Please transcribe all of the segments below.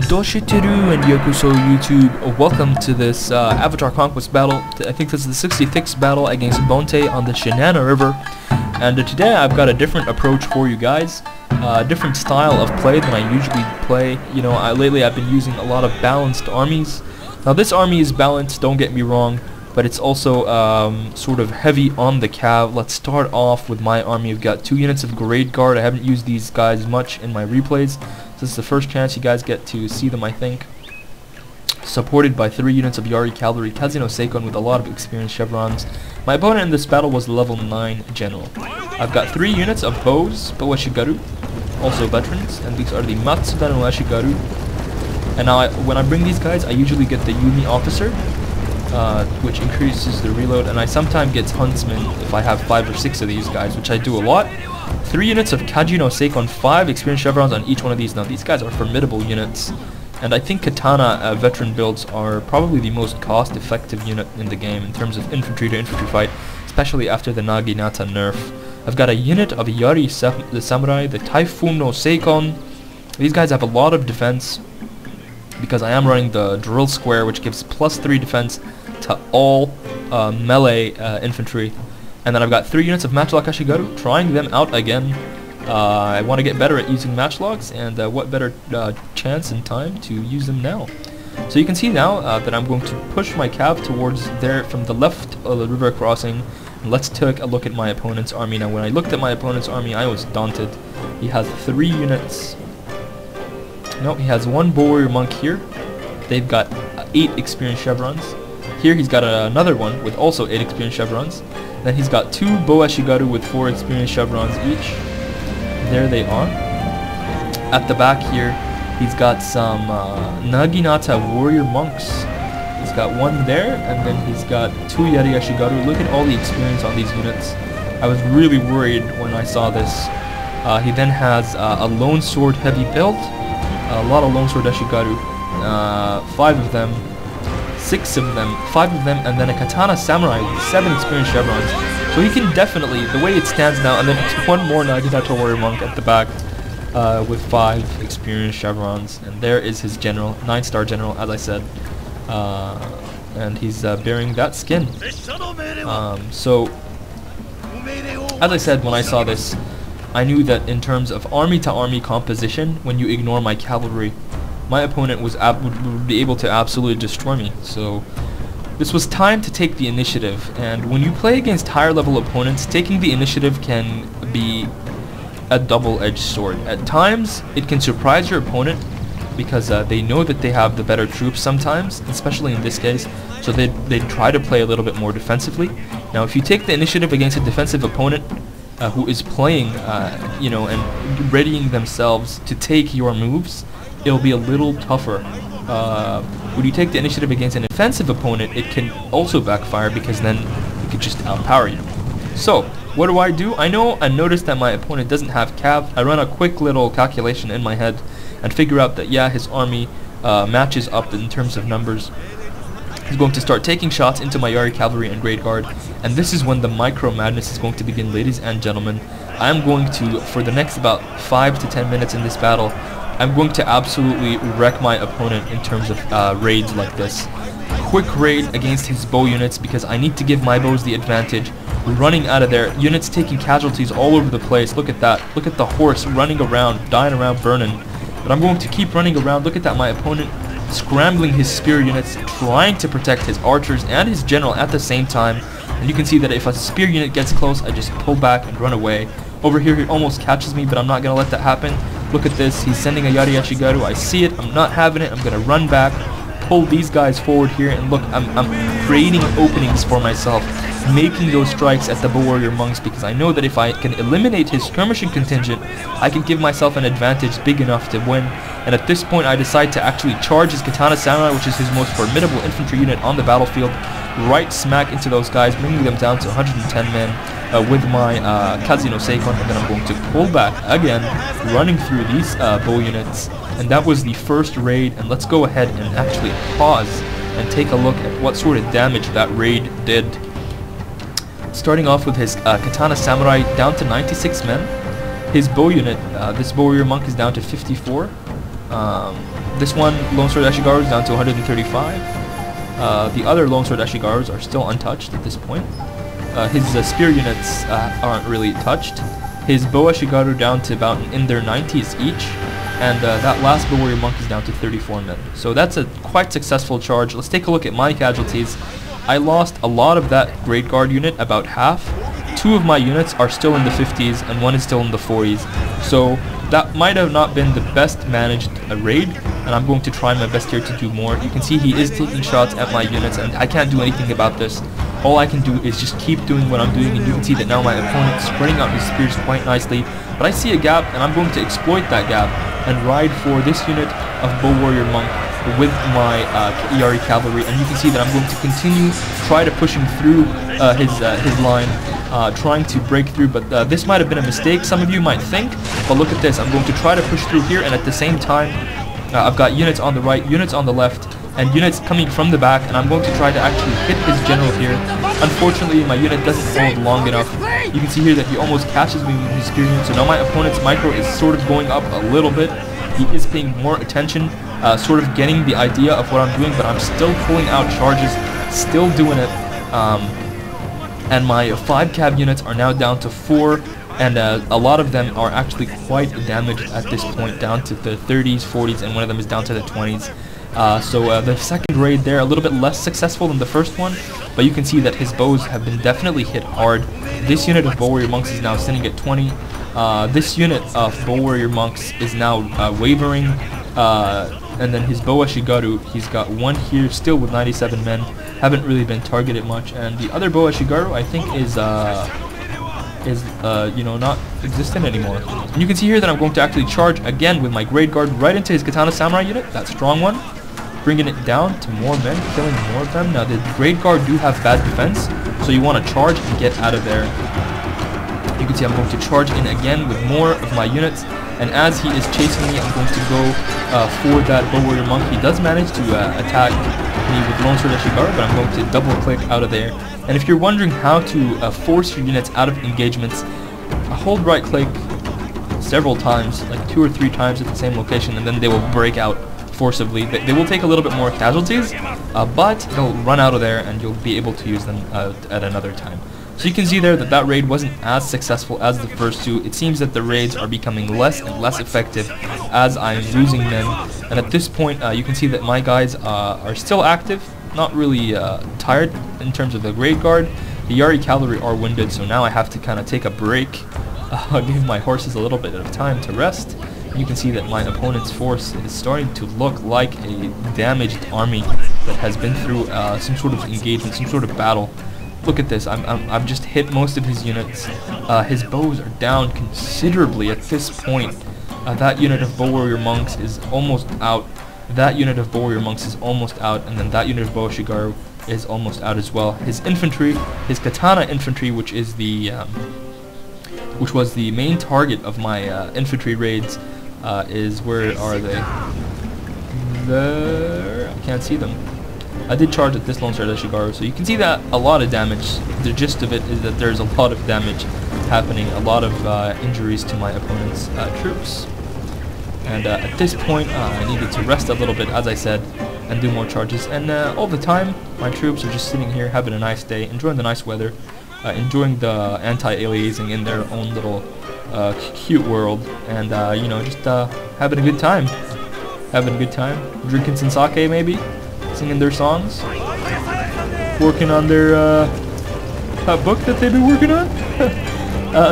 Doshiteru and Yokuso YouTube, welcome to this Avatar Conquest battle. I think this is the 66th battle against Bonte on the Shinano River. And today I've got a different approach for you guys, a different style of play than I usually play. You know, lately I've been using a lot of balanced armies. Now this army is balanced, don't get me wrong, but it's also sort of heavy on the cav. Let's start off with my army. I've got 2 units of Grade Guard. I haven't used these guys much in my replays. This is the first chance you guys get to see them, I think. Supported by 3 units of Yari Cavalry, Kazino Seikon with a lot of experienced chevrons. My opponent in this battle was level 9 general. I've got 3 units of bows, Boashigaru, also veterans, and these are the Matsuda no Ashigaru. And now when I bring these guys, I usually get the Yumi officer, which increases the reload, and I sometimes get huntsmen if I have 5 or 6 of these guys, which I do a lot. 3 units of Kajino Seikon, 5 experienced chevrons on each one of these. Now these guys are formidable units, and I think katana veteran builds are probably the most cost-effective unit in the game in terms of infantry to infantry fight, especially after the Naginata nerf. I've got a unit of Yari the Samurai, the Typhoon no Seikon. These guys have a lot of defense because I am running the drill square, which gives +3 defense to all melee infantry. And then I've got 3 units of Matchlock Ashigaru, trying them out again. I want to get better at using matchlocks, and what better chance and time to use them now. So you can see now that I'm going to push my cav towards there from the left of the river crossing. And let's take a look at my opponent's army. Now when I looked at my opponent's army, I was daunted. He has 3 units. No, he has 1 warrior monk here. They've got 8 experienced chevrons. Here he's got another one with also 8 experienced chevrons. Then he's got 2 Boashigaru with 4 experienced chevrons each. There they are. At the back here, he's got some Naginata warrior monks. He's got 1 there, and then he's got 2 Yari Ashigaru. Look at all the experience on these units. I was really worried when I saw this. He then has a lone sword heavy build, a lot of lone sword Ashigaru, 5 of them. 6 of them, 5 of them, and then a Katana Samurai with 7 experienced chevrons. So he can definitely, the way it stands now, and then 1 more Naginata warrior monk at the back with 5 experienced chevrons. And there is his general, 9-star general, as I said. And he's bearing that skin. So, as I said, when I saw this, I knew that in terms of army-to-army composition, when you ignore my cavalry, my opponent would be able to absolutely destroy me. So this was time to take the initiative, and when you play against higher level opponents, taking the initiative can be a double-edged sword. At times it can surprise your opponent because they know that they have the better troops sometimes, especially in this case, so they try to play a little bit more defensively. Now if you take the initiative against a defensive opponent who is playing you know, and readying themselves to take your moves, it'll be a little tougher. When you take the initiative against an offensive opponent, it can also backfire because then it could just outpower you. So, what do? I noticed that my opponent doesn't have cav. I run a quick little calculation in my head and figure out that yeah, his army matches up in terms of numbers. He's going to start taking shots into my Yari Cavalry and Grade Guard, and this is when the micro madness is going to begin, ladies and gentlemen. I'm going to, for the next about 5 to 10 minutes in this battle, I'm going to absolutely wreck my opponent in terms of raids like this. Quick raid against his bow units because I need to give my bows the advantage. Running out of there, units taking casualties all over the place. Look at that. Look at the horse running around, dying around, burning. But I'm going to keep running around. Look at that, my opponent scrambling his spear units, trying to protect his archers and his general at the same time. And you can see that if a spear unit gets close, I just pull back and run away. Over here, he almost catches me, but I'm not going to let that happen. Look at this, he's sending a Yari Ashigaru. I see it, I'm not having it, I'm going to run back, pull these guys forward here, and look, I'm creating openings for myself, making those strikes at the Bow Warrior Monks, because I know that if I can eliminate his skirmishing contingent, I can give myself an advantage big enough to win. And at this point, I decide to actually charge his Katana Samurai, which is his most formidable infantry unit on the battlefield, right smack into those guys, bringing them down to 110 men. With my Kazino Seikon, and then I'm going to pull back again, running through these bow units. And that was the first raid, and let's go ahead and actually pause and take a look at what sort of damage that raid did. Starting off with his Katana Samurai down to 96 men. His bow unit, this bow warrior monk, is down to 54. This one, Lone Sword Ashigaru, is down to 135. The other Lone Sword Ashigarus are still untouched at this point. His spear units aren't really touched. His bow Ashigaru down to about in their 90s each. And that last bow warrior monk is down to 34 men. So that's a quite successful charge. Let's take a look at my casualties. I lost a lot of that Great Guard unit, about half. 2 of my units are still in the 50s and 1 is still in the 40s. So that might have not been the best managed raid, and I'm going to try my best here to do more. You can see he is taking shots at my units, and I can't do anything about this. All I can do is just keep doing what I'm doing, and you can see that now my opponent is spreading out his spears quite nicely. But I see a gap, and I'm going to exploit that gap and ride for this unit of bow warrior monk with my ERE cavalry, and you can see that I'm going to continue try to pushing through his line, trying to break through. But this might have been a mistake, some of you might think. But look at this, I'm going to try to push through here, and at the same time I've got units on the right, units on the left, and units coming from the back, and I'm going to try to actually hit his general here. Unfortunately, my unit doesn't hold long enough. You can see here that he almost catches me with his spear unit, so now my opponent's micro is sort of going up a little bit. He is paying more attention, sort of getting the idea of what I'm doing, but I'm still pulling out charges, still doing it. And my 5 cav units are now down to 4, and a lot of them are actually quite damaged at this point, down to the 30s, 40s, and one of them is down to the 20s. So the second raid there, a little bit less successful than the first one, but you can see that his bows have been definitely hit hard. This unit of bow warrior monks is now sitting at 20. This unit of bow warrior monks is now wavering, and then his bow Ashigaru, he's got 1 here still with 97 men, haven't really been targeted much, and the other bow Ashigaru I think is you know, not existent anymore. And you can see here that I'm going to actually charge again with my Great Guard right into his Katana Samurai unit, that strong one, bringing it down to more men, killing more of them. Now the Great Guard do have bad defense, so you want to charge and get out of there. You can see I'm going to charge in again with more of my units, and as he is chasing me, I'm going to go for that bow warrior monk. He does manage to attack me with Lone Sword Ashigaru, but I'm going to double click out of there. And if you're wondering how to force your units out of engagements, hold right click several times, like 2 or 3 times at the same location, and then they will break out forcibly. They will take a little bit more casualties, but they'll run out of there and you'll be able to use them at another time. So you can see there that that raid wasn't as successful as the first 2. It seems that the raids are becoming less and less effective as I'm losing men. And at this point, you can see that my guys are still active, not really tired in terms of the Great Guard. The Yari cavalry are winded, so now I have to kind of take a break, give my horses a little bit of time to rest. You can see that my opponent's force is starting to look like a damaged army that has been through some sort of engagement, some sort of battle. Look at this, I've just hit most of his units. His bows are down considerably at this point. That unit of bow warrior monks is almost out. That unit of bow warrior monks is almost out, and then that unit of bow Ashigaru is almost out as well. His infantry, his katana infantry, which is the which was the main target of my infantry raids, is, where are they? There, I can't see them. I did charge at this Lone Sword Ashigaru, so you can see that a lot of damage. The gist of it is that there's a lot of damage happening, a lot of injuries to my opponent's troops. And at this point, I needed to rest a little bit, as I said, and do more charges. And all the time, my troops are just sitting here, having a nice day, enjoying the nice weather, enjoying the anti-aliasing in their own little cute world, and you know, just having a good time. Having a good time, drinking some sake maybe, singing their songs, working on their that book that they've been working on.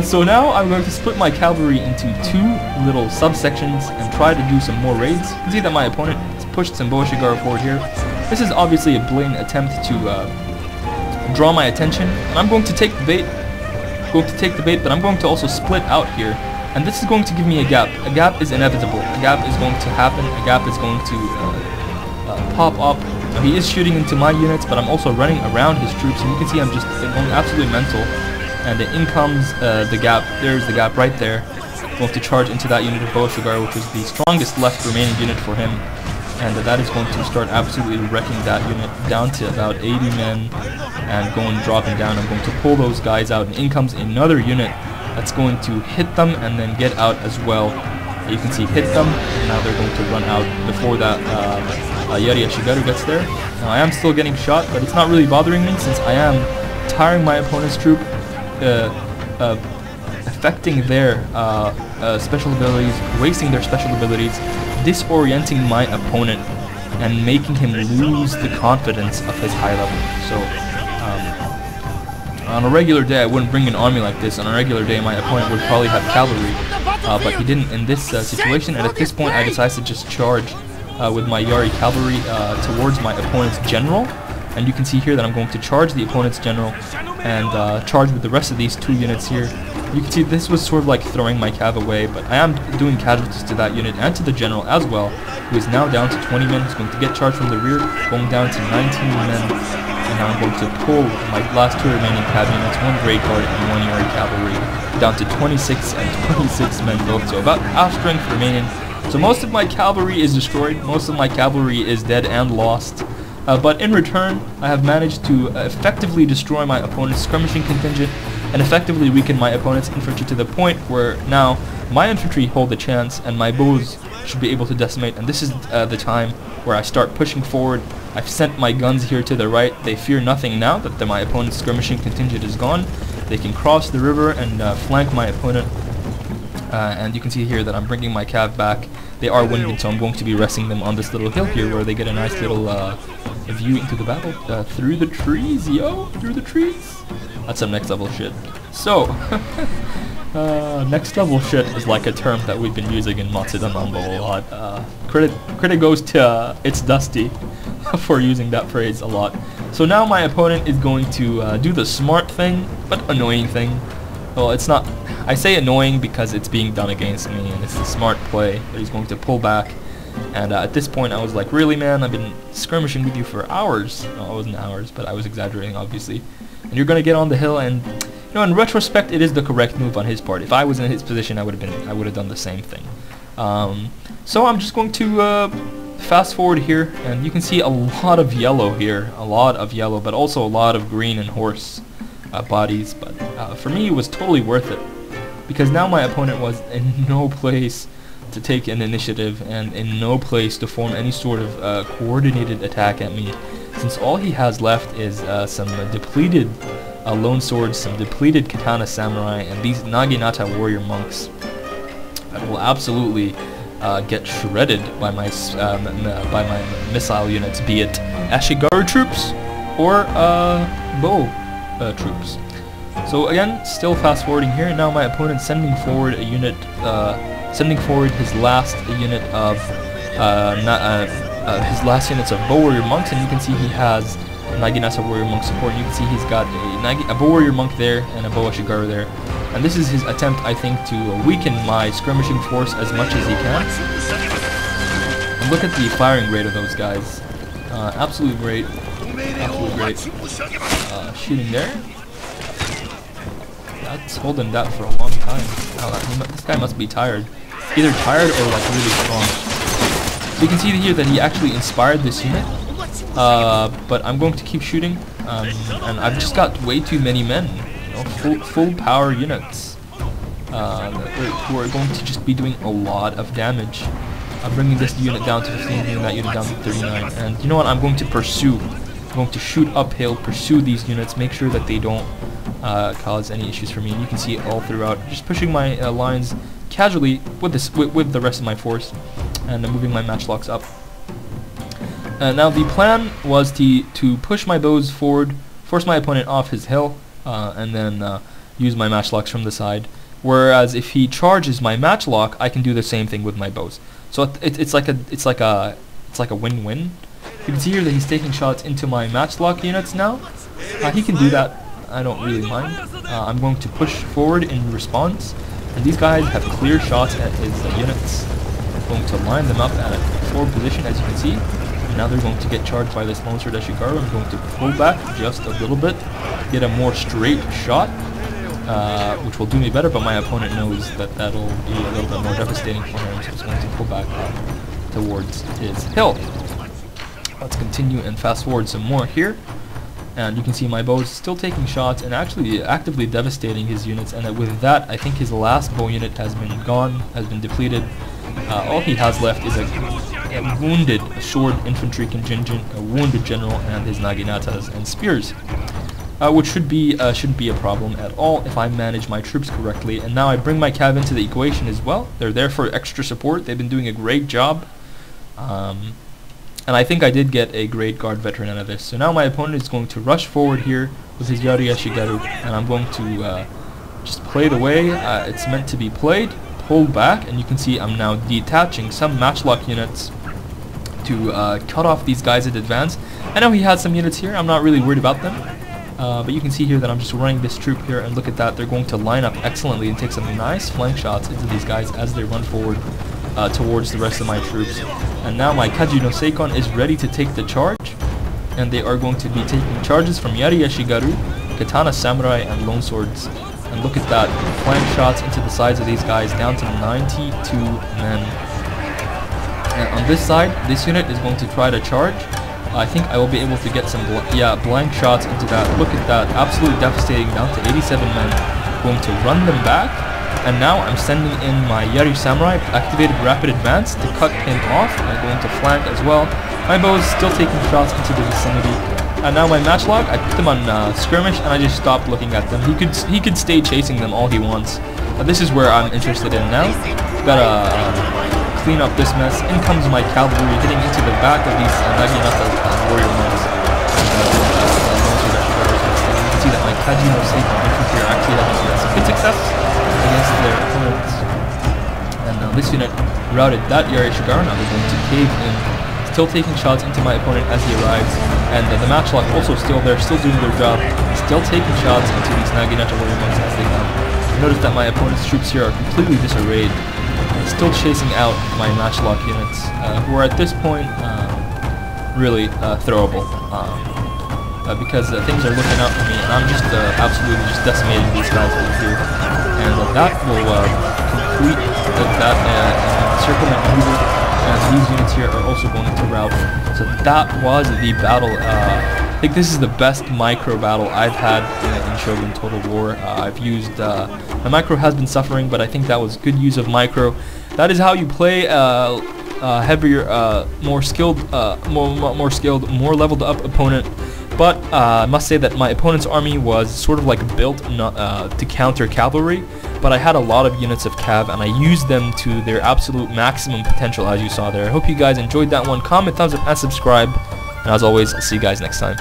So now I'm going to split my cavalry into 2 little subsections and try to do some more raids. You can see that my opponent has pushed some bow Ashigaru forward here. This is obviously a blatant attempt to draw my attention, and I'm going to take the bait. But I'm going to also split out here, and this is going to give me a gap. A gap is inevitable. A gap is going to happen. A gap is going to pop up. Now, he is shooting into my units, but I'm also running around his troops, and you can see I'm just going absolutely mental. And in comes the gap. There's the gap right there. I'm going to charge into that unit of bow Ashigaru, which is the strongest left remaining unit for him. And that is going to start absolutely wrecking that unit down to about 80 men and dropping down. I'm going to pull those guys out, and in comes another unit that's going to hit them and then get out as well. You can see hit them, and now they're going to run out before that Yari Ashigaru gets there. Now I am still getting shot, but it's not really bothering me since I am tiring my opponent's troop, affecting their special abilities, wasting their special abilities, disorienting my opponent, and making him lose the confidence of his high level. So on a regular day I wouldn't bring an army like this. On a regular day my opponent would probably have cavalry, but he didn't in this situation, and at this point I decided to just charge with my Yari cavalry towards my opponent's general. And you can see here that I'm going to charge the opponent's general and charge with the rest of these 2 units here. You can see this was sort of like throwing my cav away, but I am doing casualties to that unit and to the general as well, who is now down to 20 men. He's going to get charged from the rear, going down to 19 men. And now I'm going to pull my last 2 remaining cav units, 1 Grey Guard and 1 Yari cavalry, down to 26 and 26 men both, so about half strength remaining. So most of my cavalry is destroyed, most of my cavalry is dead and lost. But in return, I have managed to effectively destroy my opponent's skirmishing contingent and effectively weaken my opponent's infantry to the point where now my infantry hold a chance and my bows should be able to decimate. And this is the time where I start pushing forward. I've sent my guns here to the right. They fear nothing now that my opponent's skirmishing contingent is gone. They can cross the river and flank my opponent. And you can see here that I'm bringing my cav back. They are winded, so I'm going to be resting them on this little hill here where they get a nice little view into the battle through the trees, yo, through the trees. That's some next level shit. So, next level shit is like a term that we've been using in Matsuda Mambo a lot. Credit goes to It's Dusty for using that phrase a lot. So now my opponent is going to do the smart thing, but annoying thing. Well, it's not, I say annoying because it's being done against me, and it's a smart play that he's going to pull back. And at this point I was like, really man, I've been skirmishing with you for hours. No, it wasn't hours, but I was exaggerating obviously. And you're gonna get on the hill, and you know, in retrospect it is the correct move on his part. If I was in his position I would have done the same thing. So I'm just going to fast forward here, and you can see a lot of yellow here, but also a lot of green and horse bodies. But for me it was totally worth it, because now my opponent was in no place to take an initiative and in no place to form any sort of coordinated attack at me, since all he has left is some depleted lone swords, some depleted katana samurai, and these Naginata warrior monks that will absolutely get shredded by my missile units, be it Ashigaru troops or bow troops. So again, still fast forwarding here. Now my opponent sending forward a unit, sending forward his last unit of units of bow warrior monks, and you can see he has Naginata warrior monk support. And you can see he's got a bow warrior monk there and a bow Ashigaru there. And this is his attempt, I think, to weaken my skirmishing force as much as he can. And look at the firing rate of those guys. Absolutely great. Absolutely great. Shooting there. That's holding that for a long time. Oh, this guy must be tired. Either tired or like really strong. So you can see here that he actually inspired this unit. But I'm going to keep shooting. And I've just got way too many men. You know, full power units. Who are going to just be doing a lot of damage. I'm bringing this unit down to 15, bringing that unit down to 39. And you know what? I'm going to pursue. I'm going to shoot uphill, pursue these units, make sure that they don't cause any issues for me. And you can see it all throughout, just pushing my lines casually with the rest of my force, and moving my matchlocks up. Now the plan was to push my bows forward, force my opponent off his hill, and then use my matchlocks from the side. Whereas if he charges my matchlock, I can do the same thing with my bows. So it's like a win-win. You can see here that he's taking shots into my matchlock units now. He can do that. I don't really mind. I'm going to push forward in response, and these guys have clear shots at his units. I'm going to line them up at a forward position, as you can see. And now they're going to get charged by this lone sword Ashigaru. I'm going to pull back just a little bit, get a more straight shot, which will do me better, but my opponent knows that that'll be a little bit more devastating for him, so he's going to pull back towards his hill. Let's continue and fast forward some more here. And you can see my bow is still taking shots and actually actively devastating his units, and with that I think his last bow unit has been gone, has been depleted. All he has left is a wounded sword infantry contingent, a wounded general, and his naginatas and spears, which shouldn't be a problem at all if I manage my troops correctly. And now I bring my cav into the equation as well. They're there for extra support. They've been doing a great job. And I think I did get a great guard veteran out of this. So now my opponent is going to rush forward here with his Yari Yashigaru, and I'm going to just play the way it's meant to be played, pull back, and you can see I'm now detaching some matchlock units to cut off these guys at advance. I know he has some units here, I'm not really worried about them, but you can see here that I'm just running this troop here, and look at that, they're going to line up excellently and take some nice flank shots into these guys as they run forward towards the rest of my troops. And now my Kaji no Seikon is ready to take the charge, and they are going to be taking charges from Yari Yashigaru, Katana Samurai, and Longswords. And look at that, flank shots into the sides of these guys, down to 92 men. And on this side, this unit is going to try to charge. I think I will be able to get some blank shots into that. Look at that, absolutely devastating, down to 87 men. Going to run them back. And now I'm sending in my Yari Samurai, activated rapid advance, to cut him off. I'm going to flank as well. My bow is still taking shots into the vicinity. And now my matchlock, I put them on skirmish, and I just stopped looking at them. He could stay chasing them all he wants. This is where I'm interested in now. Gotta clean up this mess. In comes my cavalry, hitting into the back of these Naginata warrior ones. You can see that my Kaji no Seikon infantry are actually having some good success against their opponents. And now this unit routed that Yari Yashigaru. Now they're going to cave in, still taking shots into my opponent as he arrives. And the matchlock also still there, still doing their job, still taking shots into these Naginata warrior monks as they come. Notice that my opponent's troops here are completely disarrayed, still chasing out my matchlock units, who are at this point really throwable. Because things are looking out for me, and I'm just absolutely just decimating these guys over here. And that will complete that encirclement maneuver, and these units here are also going to rout. So that was the battle. I think this is the best micro battle I've had in Shogun Total War. I've used, my micro has been suffering, but I think that was good use of micro. That is how you play heavier, more skilled, more leveled up opponent. But I must say that my opponent's army was sort of like built to counter cavalry, but I had a lot of units of cav, and I used them to their absolute maximum potential, as you saw there. I hope you guys enjoyed that one. Comment, thumbs up, and subscribe. And as always, I'll see you guys next time.